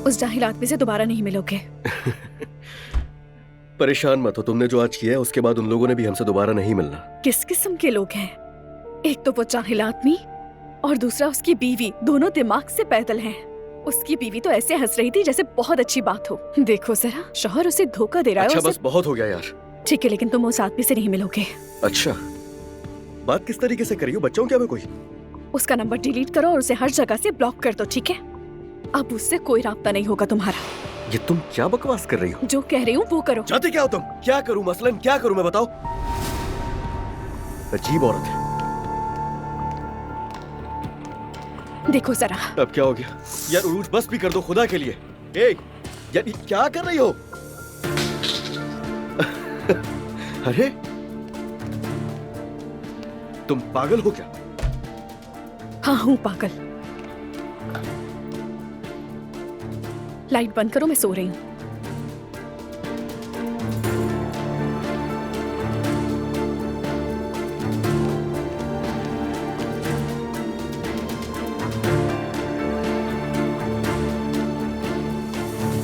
उस जाहिल आदमी से दोबारा नहीं मिलोगे। परेशान मत हो, तुमने जो आज किया है उसके बाद उन लोगों ने भी हमसे दोबारा नहीं मिलना। किस किस्म के लोग हैं? एक तो वो जाहिल आदमी और दूसरा उसकी बीवी, दोनों दिमाग से पैदल हैं। उसकी बीवी तो ऐसे हंस रही थी जैसे बहुत अच्छी बात हो। देखो जरा, शौहर उसे धोखा दे रहा है। अच्छा बस बहुत हो गया यार। ठीक है, लेकिन तुम उस आदमी से नहीं मिलोगे। अच्छा, बात किस तरीके से करी हो? बच्चा हूं क्या मैं कोई? उसका नंबर डिलीट करो और उसे हर जगह से ब्लॉक कर दो, ठीक है? अब उससे कोई राब्ता नहीं होगा तुम्हारा। ये तुम क्या बकवास कर रही हो? जो कह रही हूँ वो करो। चाहते क्या हो तुम? क्या करूं मसलन, क्या करूं मैं, बताओ। अजीब औरत है। देखो जरा। अब क्या हो गया यार? उरूज बस भी कर दो खुदा के लिए। ए, यार ये क्या कर रही हो? अरे तुम पागल हो क्या? हाँ हूँ पागल। लाइट बंद करो, मैं सो रही हूँ।